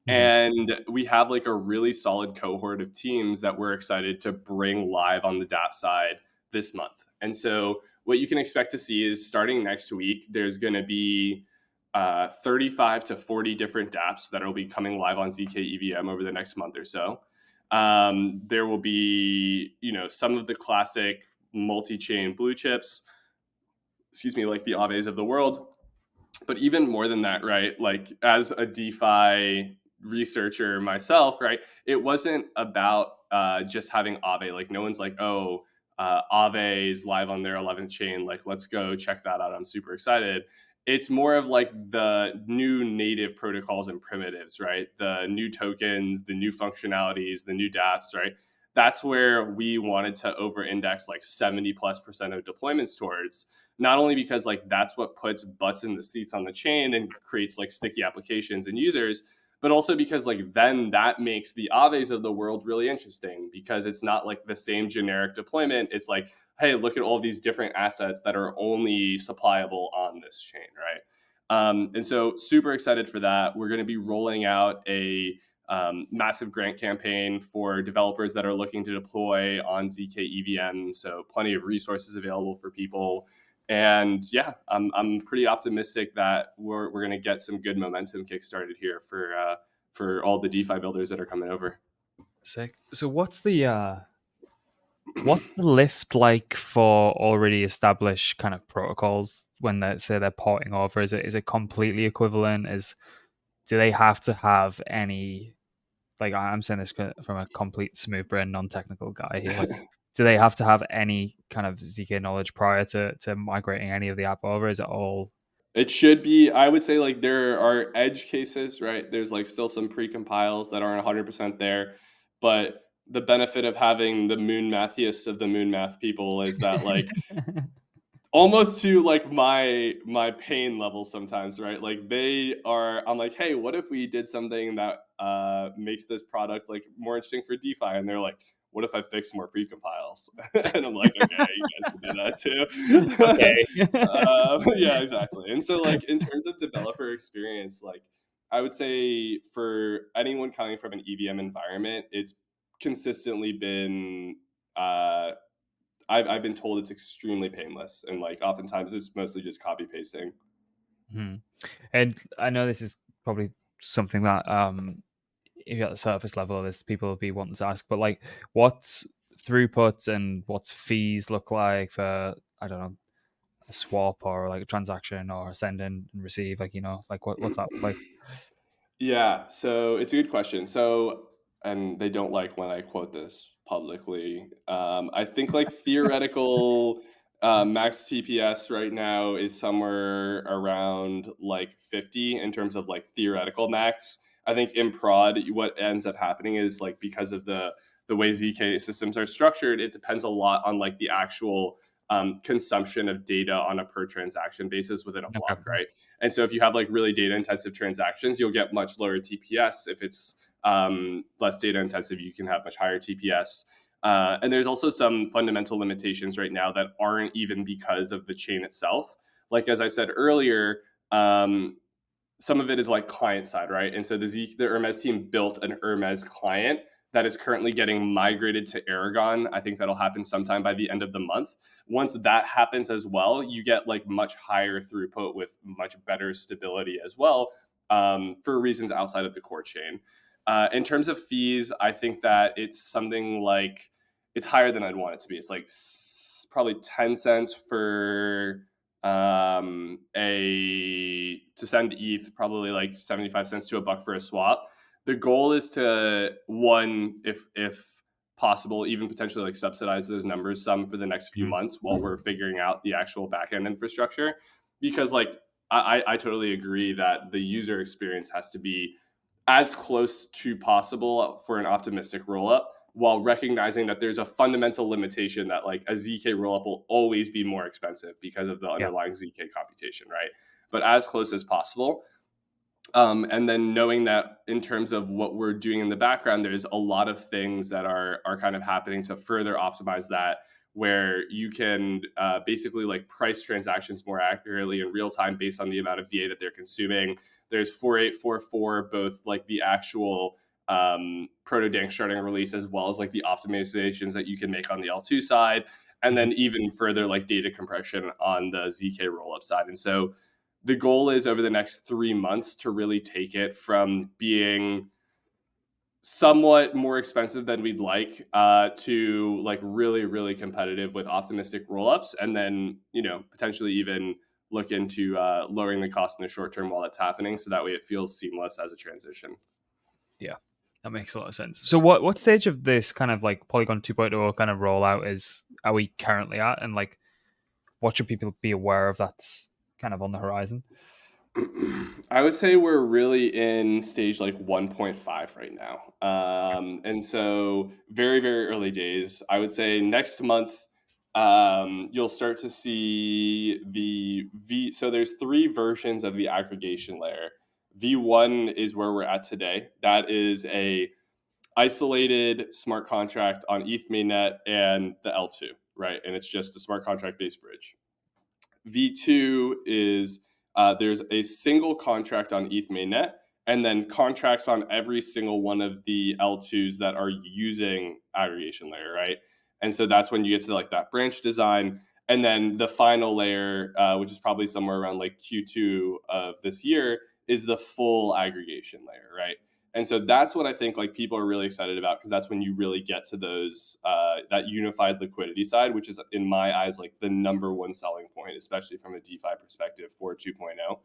And we have like a really solid cohort of teams that we're excited to bring live on the DApp side this month. And so what you can expect to see is, starting next week, there's going to be 35 to 40 different dApps that will be coming live on zk-EVM over the next month or so. There will be, some of the classic multi-chain blue chips, like the Aves of the world. But even more than that, right? Like, as a DeFi researcher myself, right, it wasn't about just having Aave. Like, no one's like, oh, Aave is live on their 11th chain, like, let's go check that out, I'm super excited. It's more of like the new native protocols and primitives, right? The new tokens, the new functionalities, the new dApps, right? That's where we wanted to over-index like 70+% of deployments towards. Not only because like that's what puts butts in the seats on the chain and creates like sticky applications and users, but also because like then that makes the Aves of the world really interesting, because it's not like the same generic deployment. It's like, hey, look at all these different assets that are only supplyable on this chain, right? And so super excited for that. We're going to be rolling out a massive grant campaign for developers that are looking to deploy on zk-EVM. So plenty of resources available for people. And yeah, I'm pretty optimistic that we're going to get some good momentum kickstarted here for all the DeFi builders that are coming over. Sick. So what's the lift like for already established kind of protocols when they're porting over? Is it completely equivalent? Do they have to have any, like, I'm saying this from a complete smooth brain, non-technical guy here, like, do they have to have any kind of ZK knowledge prior to migrating any of the app over? Is it all? It should be. I would say like there are edge cases, right? There's like still some pre-compiles that aren't 100% there, but the benefit of having the moon mathiest of the moon math people is that like almost to like my pain level sometimes, right? Like I'm like, hey, what if we did something that makes this product like more interesting for DeFi? And they're like, what if I fix more precompiles? And I'm like, okay, you guys can do that too. Okay. Yeah, exactly. And so like in terms of developer experience, like I would say for anyone coming from an EVM environment, it's consistently been I've been told it's extremely painless, and like oftentimes it's mostly just copy pasting. And I know this is probably something that if you're at the surface level of this, people will be wanting to ask, but like, what's throughput and what's fees look like for, I don't know, a swap or like a transaction or a send in and receive? Like, like what's that look like? Yeah, so it's a good question. So, and they don't like when I quote this publicly. I think like theoretical max TPS right now is somewhere around like 50 in terms of like theoretical max. I think in prod, what ends up happening is like, because of the way ZK systems are structured, it depends a lot on like the actual consumption of data on a per transaction basis within a block, Okay. right? And so if you have like really data intensive transactions, you'll get much lower TPS. If it's less data intensive, you can have much higher TPS. And there's also some fundamental limitations right now that aren't even because of the chain itself. Like, as I said earlier, some of it is like client side, right? And so the Hermes team built an Hermes client that is currently getting migrated to Aragon. I think that'll happen sometime by the end of the month. Once that happens as well, you get like much higher throughput with much better stability as well, for reasons outside of the core chain. In terms of fees, I think that it's something like, it's higher than I'd want it to be. It's like probably 10 cents for a to send ETH, probably like 75 cents to a buck for a swap. The goal is to, one, if possible, even potentially like subsidize those numbers some for the next few months while we're figuring out the actual backend infrastructure. Because like I totally agree that the user experience has to be as close to possible for an optimistic rollup, while recognizing that there's a fundamental limitation that like a ZK rollup will always be more expensive because of the underlying ZK computation, right? But as close as possible. And then knowing that in terms of what we're doing in the background, there's a lot of things that are kind of happening to further optimize that, where you can basically like price transactions more accurately in real time based on the amount of DA that they're consuming. There's 4844, both like the actual proto dank sharding release, as well as like the optimizations that you can make on the L2 side, and then even further like data compression on the ZK rollup side. And so the goal is over the next 3 months to really take it from being somewhat more expensive than we'd like to like really, really competitive with optimistic rollups, and then, you know, potentially even look into lowering the cost in the short term while that's happening, so that way it feels seamless as a transition. Yeah, that makes a lot of sense. So what stage of this kind of like Polygon 2.0 kind of rollout are we currently at, and like what should people be aware of that's kind of on the horizon? I would say we're really in stage like 1.5 right now. And so very, very early days. I would say next month, you'll start to see the V. So there's 3 versions of the aggregation layer. V1 is where we're at today. That is a isolated smart contract on ETH mainnet and the L2, right? And it's just a smart contract based bridge. V2 is there's a single contract on ETH mainnet, and then contracts on every single one of the L2s that are using aggregation layer, right? And so that's when you get to like that branch design. And then the final layer, which is probably somewhere around like Q2 of this year, is the full aggregation layer, right? And so that's what I think like people are really excited about, because that's when you really get to those that unified liquidity side, which is in my eyes like the number one selling point, especially from a DeFi perspective for 2.0.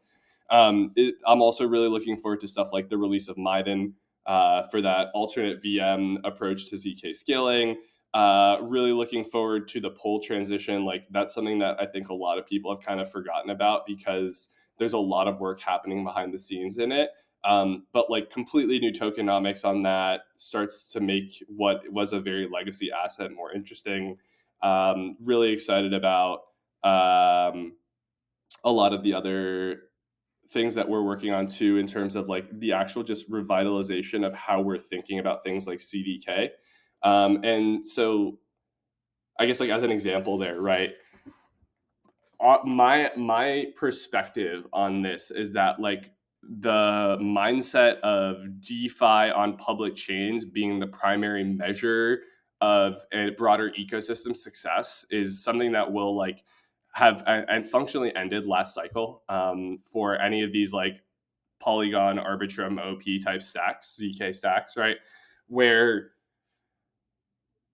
I'm also really looking forward to stuff like the release of Maiden for that alternate VM approach to ZK scaling. Really looking forward to the POL transition. Like that's something that I think a lot of people have kind of forgotten about, because there's a lot of work happening behind the scenes in it. But like completely new tokenomics on that starts to make what was a very legacy asset more interesting. Really excited about a lot of the other things that we're working on too, in terms of like the actual just revitalization of how we're thinking about things like CDK. And so I guess like as an example there, right? My perspective on this is that like the mindset of DeFi on public chains being the primary measure of a broader ecosystem success is something that will like have and functionally ended last cycle for any of these like Polygon, Arbitrum, OP type stacks, ZK stacks, right? Where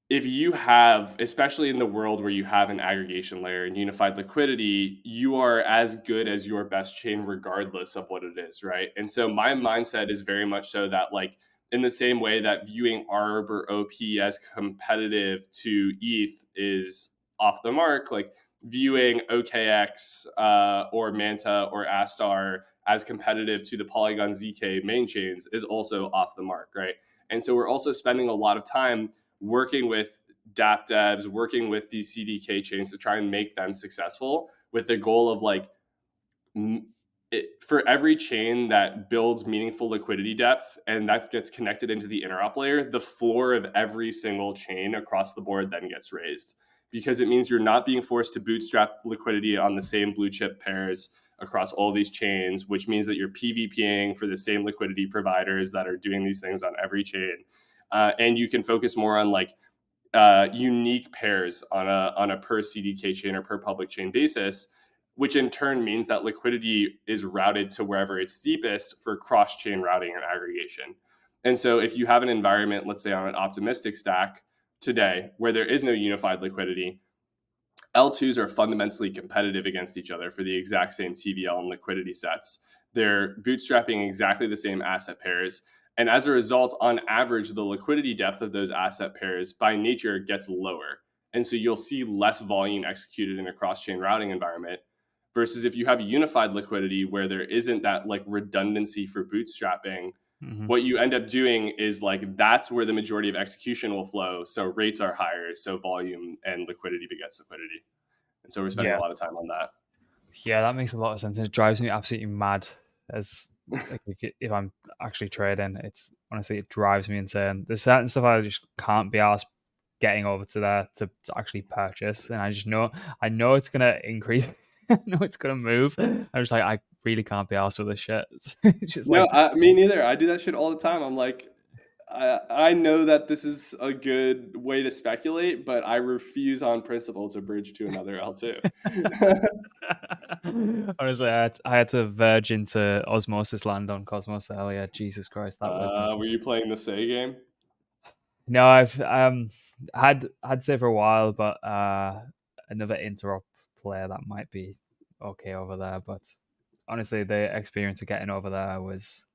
if you have, especially in the world where you have an aggregation layer and unified liquidity, you are as good as your best chain regardless of what it is, right? And so my mindset is very much so that like in the same way that viewing ARB or OP as competitive to ETH is off the mark, like viewing OKX or Manta or Astar as competitive to the Polygon ZK main chains is also off the mark, right? And so we're also spending a lot of time working with dApp devs, working with these CDK chains to try and make them successful, with the goal of like for every chain that builds meaningful liquidity depth and that gets connected into the interop layer, the floor of every single chain across the board then gets raised, because it means you're not being forced to bootstrap liquidity on the same blue chip pairs across all these chains, which means that you're PvPing for the same liquidity providers that are doing these things on every chain. And you can focus more on like unique pairs on a per CDK chain or per public chain basis, which in turn means that liquidity is routed to wherever it's deepest for cross-chain routing and aggregation. And so if you have an environment, let's say on an optimistic stack today, where there is no unified liquidity, L2s are fundamentally competitive against each other for the exact same TVL and liquidity sets. they're bootstrapping exactly the same asset pairs. And as a result, on average, the liquidity depth of those asset pairs by nature gets lower. And so you'll see less volume executed in a cross-chain routing environment versus if you have unified liquidity where there isn't that like redundancy for bootstrapping. What you end up doing is like that's where the majority of execution will flow. So rates are higher, so volume and liquidity begets liquidity. And so we're spending a lot of time on that. Yeah, that makes a lot of sense. And it drives me absolutely mad as like if I'm actually trading. It's honestly, it drives me insane. There's certain stuff I just can't be asked getting over to there to actually purchase. And I know it's gonna increase. I know it's gonna move. I'm just like, I really can't be asked with this shit. It's just No, like, me neither. I do that shit all the time. I'm like, I know that this is a good way to speculate, but I refuse on principle to bridge to another L2. honestly, I had to verge into Osmosis land on Cosmos earlier. Jesus Christ, that was Were you playing the Say game? no. I've had Say for a while, but another interop player that might be okay over there. But honestly, the experience of getting over there was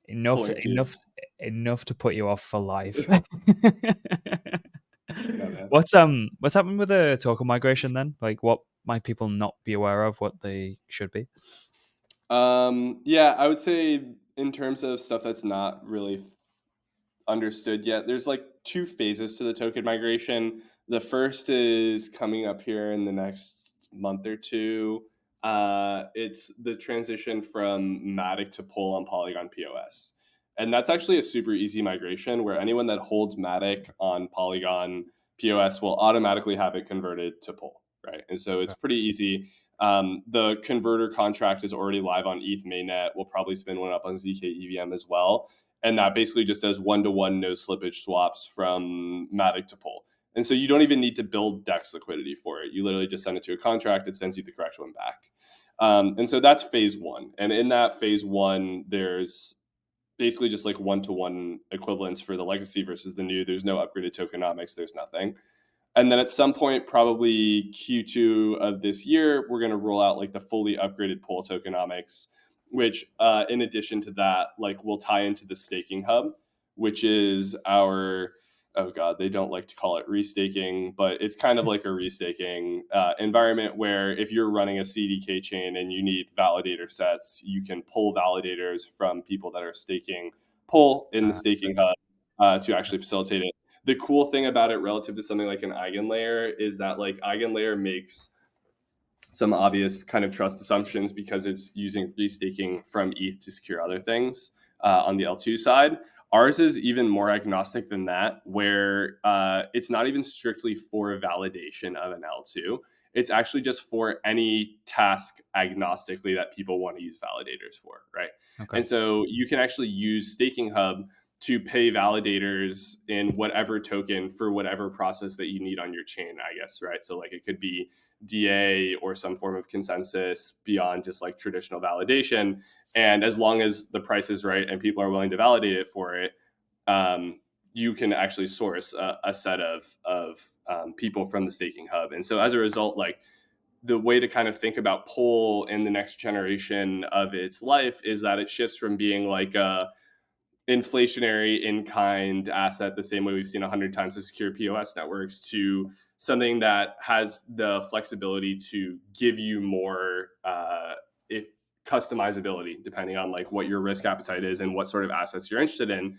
enough Pulling teeth. enough to put you off for life. No, man. What's happened with the token migration then? Like, what might people not be aware of? What they should be? Yeah, I would say in terms of stuff that's not really understood yet, there's like two phases to the token migration. The first is coming up here in the next month or two. It's the transition from MATIC to POL on Polygon PoS. And that's actually a super easy migration where anyone that holds MATIC on Polygon PoS will automatically have it converted to POL, right? And so it's pretty easy. The converter contract is already live on ETH mainnet. We'll probably spin one up on zk-EVM as well. And that basically just does one-to-one no slippage swaps from MATIC to POL. And so you don't even need to build DEX liquidity for it. You literally just send it to a contract. It sends you the correct one back. And so that's phase one. And in that phase one, there's basically just like one-to-one equivalence for the legacy versus the new. There's no upgraded tokenomics. There's nothing. And then at some point, probably Q2 of this year, we're going to roll out like the fully upgraded POL tokenomics, which in addition to that, like will tie into the staking hub, which is our, oh God, they don't like to call it restaking, but it's kind of like a restaking environment where if you're running a CDK chain and you need validator sets, you can pull validators from people that are staking POL in the staking hub to actually facilitate it. The cool thing about it relative to something like an eigenlayer is that like eigenlayer makes some obvious kind of trust assumptions because it's using restaking from ETH to secure other things on the L2 side. Ours is even more agnostic than that, where it's not even strictly for validation of an L2. It's actually just for any task agnostically that people want to use validators for, right? Okay. And so you can actually use Staking Hub to pay validators in whatever token for whatever process that you need on your chain, I guess, right? So like it could be DA or some form of consensus beyond just like traditional validation. And as long as the price is right and people are willing to validate it for it, you can actually source a set of people from the staking hub. And so as a result, like the way to kind of think about POL in the next generation of its life is that it shifts from being like a inflationary in-kind asset, the same way we've seen 100 times to secure POS networks, to something that has the flexibility to give you more customizability depending on like what your risk appetite is and what sort of assets you're interested in,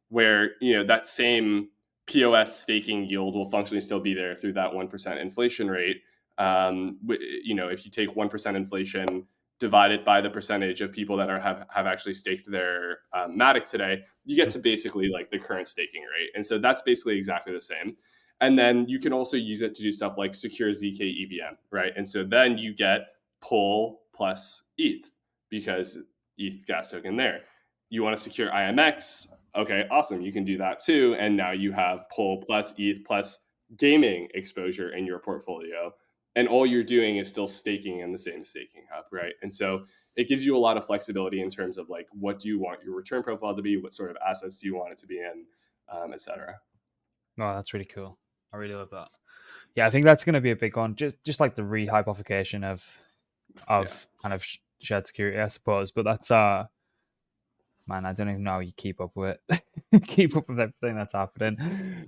where that same POS staking yield will functionally still be there through that 1% inflation rate. If you take 1% inflation, divide it by the percentage of people that have actually staked their MATIC today, you get to basically like the current staking rate. And so that's basically exactly the same. And then you can also use it to do stuff like secure zk-EVM, right? And so then you get POL plus ETH because ETH gas token there. You want to secure IMX, okay, awesome. You can do that too. And now you have POL plus ETH plus gaming exposure in your portfolio. And all you're doing is still staking in the same staking hub, right? And so it gives you a lot of flexibility in terms of like, what do you want your return profile to be? What sort of assets do you want it to be in, et cetera. Oh, that's really cool. I really love that. Yeah, I think that's going to be a big one. Just like the rehypoification of kind of shared security, I suppose. But that's man, I don't even know how you keep up with it. Keep up with everything that's happening.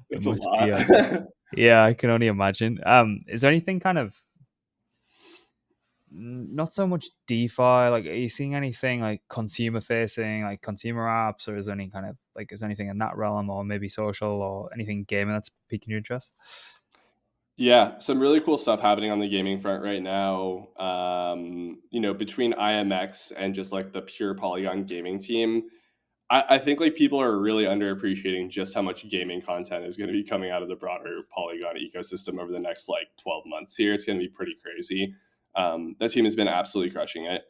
It It's a must be lot. yeah, I can only imagine. Is there anything kind of not so much DeFi? Like, are you seeing anything like consumer facing, like consumer apps, or is there any kind of like is there anything in that realm, or maybe social, or anything gaming that's piquing your interest? Yeah, some really cool stuff happening on the gaming front right now. Between IMX and just like the pure Polygon gaming team, I think like people are really underappreciating just how much gaming content is going to be coming out of the broader Polygon ecosystem over the next like 12 months here. It's going to be pretty crazy. That team has been absolutely crushing it.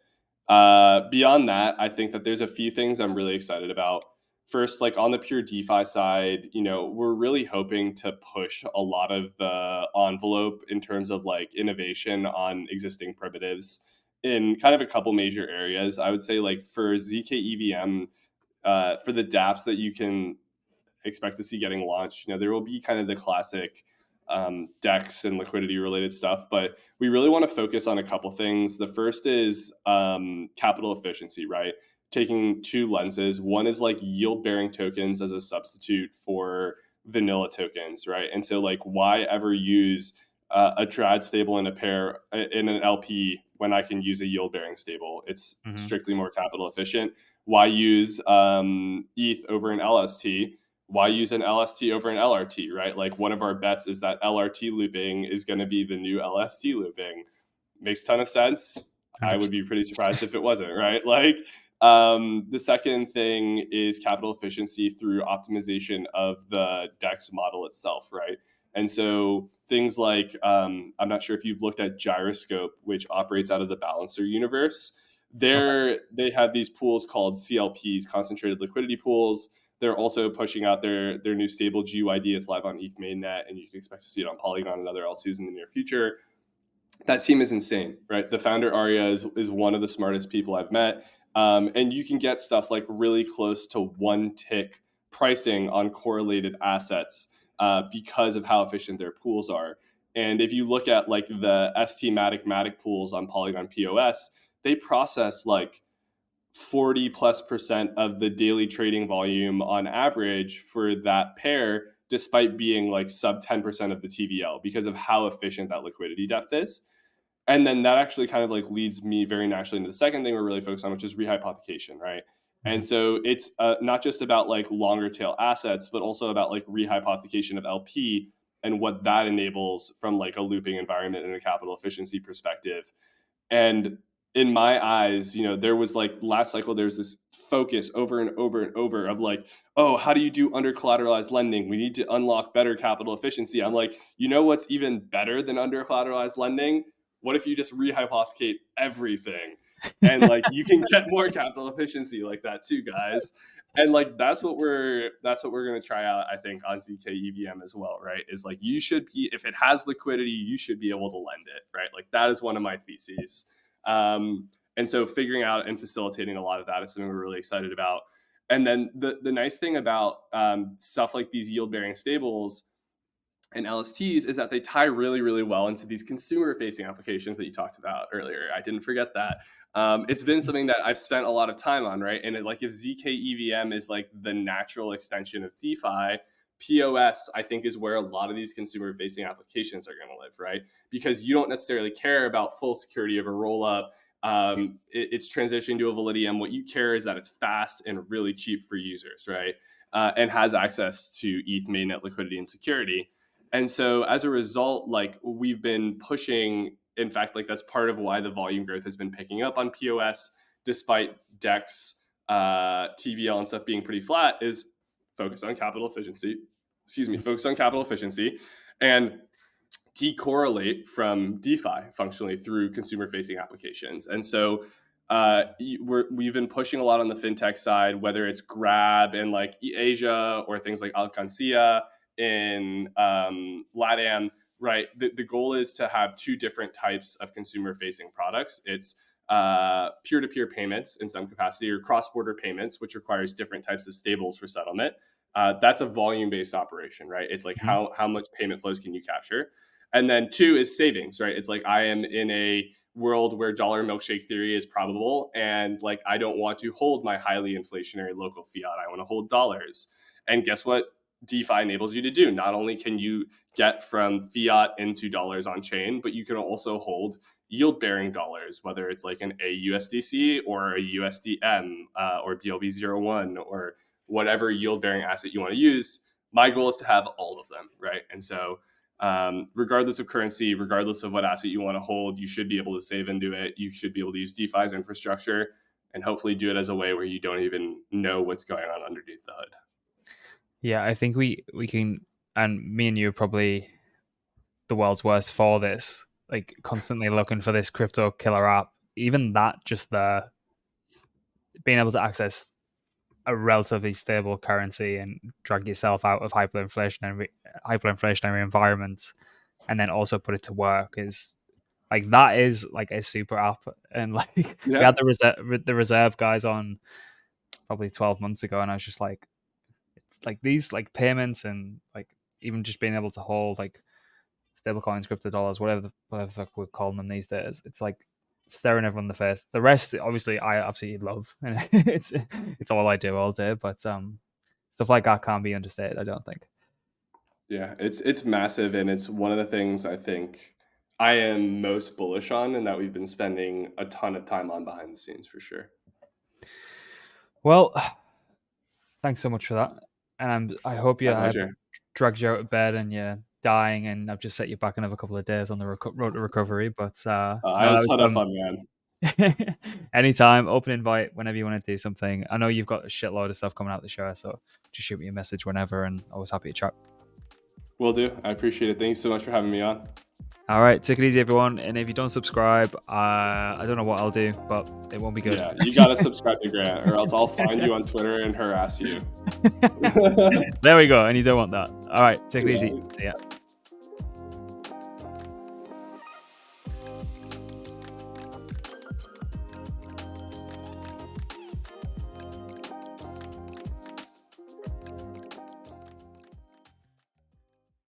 Beyond that, I think that there's a few things I'm really excited about. First, like on the pure DeFi side, we're really hoping to push a lot of the envelope in terms of like innovation on existing primitives in kind of a couple major areas. I would say like for zk-EVM, for the dApps that you can expect to see getting launched, there will be kind of the classic DEX and liquidity related stuff, but we really want to focus on a couple things. The first is capital efficiency, right? Taking two lenses. One is like yield bearing tokens as a substitute for vanilla tokens, right? And so, like, why ever use a trad stable in a pair in an LP when I can use a yield bearing stable? It's Mm-hmm. strictly more capital efficient. Why use ETH over an LST? Why use an LST over an LRT, right? Like one of our bets is that LRT looping is going to be the new LST looping. Makes a ton of sense. I would 100%. be pretty surprised if it wasn't, right? Like the second thing is capital efficiency through optimization of the DEX model itself, right? And so things like I'm not sure if you've looked at Gyroscope, which operates out of the Balancer universe. Okay. They have these pools called CLPs, concentrated liquidity pools. They're also pushing out their new stable GUID. It's live on ETH mainnet, and you can expect to see it on Polygon and other L2s in the near future. That team is insane, right? The founder Arya is one of the smartest people I've met, and you can get stuff like really close to one tick pricing on correlated assets because of how efficient their pools are. And if you look at like the MATIC pools on Polygon PoS, they process like 40+% of the daily trading volume on average for that pair, despite being like sub 10% of the TVL because of how efficient that liquidity depth is. And then that actually kind of like leads me very naturally into the second thing we're really focused on, which is rehypothecation, right? Mm-hmm. And so it's not just about like longer tail assets, but also about like rehypothecation of LP and what that enables from like a looping environment and a capital efficiency perspective. And in my eyes, there was like last cycle, there was this focus over and over and over of like, oh, how do you do under collateralized lending? We need to unlock better capital efficiency. I'm like, what's even better than under collateralized lending? What if you just rehypothecate everything? And like you can get more capital efficiency like that too, guys. And like that's what we're gonna try out, I think, on zk-EVM as well, right? Is like you should be, if it has liquidity, you should be able to lend it, right? Like that is one of my theses. And so figuring out and facilitating a lot of that is something we're really excited about. And then the nice thing about stuff like these yield bearing stables and LSTs is that they tie really, really well into these consumer facing applications that you talked about earlier. I didn't forget that. It's been something that I've spent a lot of time on, right? And like if zk-EVM is like the natural extension of DeFi, POS, I think, is where a lot of these consumer facing applications are going to live, right? Because you don't necessarily care about full security of a roll up. It's transitioning to a Validium. What you care is that it's fast and really cheap for users, right? And has access to ETH mainnet liquidity and security. And so as a result, like we've been pushing, in fact, like that's part of why the volume growth has been picking up on POS, despite DEX, TVL and stuff being pretty flat, is focus on capital efficiency. Focus on capital efficiency and decorrelate from DeFi functionally through consumer facing applications. And so we've been pushing a lot on the fintech side, whether it's Grab in like Asia or things like Alcancia in LATAM, right? The goal is to have two different types of consumer facing products. It's peer-to-peer payments in some capacity, or cross-border payments, which requires different types of stables for settlement. That's a volume-based operation, right? It's like how much payment flows can you capture? And then two is savings, right? It's like I am in a world where dollar milkshake theory is probable, and like I don't want to hold my highly inflationary local fiat. I want to hold dollars. And guess what DeFi enables you to do? Not only can you get from fiat into dollars on chain, but you can also hold yield bearing dollars, whether it's like an AUSDC or a USDM or BLB01 or whatever yield bearing asset you want to use. My goal is to have all of them, right? And so regardless of currency, regardless of what asset you want to hold, you should be able to save into it. You should be able to use DeFi's infrastructure and hopefully do it as a way where you don't even know what's going on underneath the hood. Yeah, I think we can, and me and you are probably the world's worst for this, like constantly looking for this crypto killer app. Even that, just the being able to access a relatively stable currency and drag yourself out of hyperinflationary environments, and then also put it to work is like that is like a super app. And like we had the reserve guys on probably 12 months ago, and I was just like these like payments and like even just being able to hold like stable coins, crypto dollars, whatever the fuck we're calling them these days. It's like staring everyone in the face. The rest, obviously, I absolutely love, and it's all I do all day. But stuff like that can't be understated, I don't think. Yeah, it's massive, and it's one of the things I think I am most bullish on, and that we've been spending a ton of time on behind the scenes for sure. Well, thanks so much for that, and I hope you dragged you out of bed and you're dying, and I've just set you back another couple of days on the road to recovery. But I had a ton of fun, man. Anytime, open invite whenever you want to do something. I know you've got a shitload of stuff coming out the show, so just shoot me a message whenever, and always happy to chat. Will do. I appreciate it. Thanks so much for having me on. All right, take it easy, everyone. And if you don't subscribe, I don't know what I'll do, but it won't be good. Yeah, you gotta subscribe to Grant, or else I'll find you on Twitter and harass you. There we go. And you don't want that. All right, take it easy. See ya.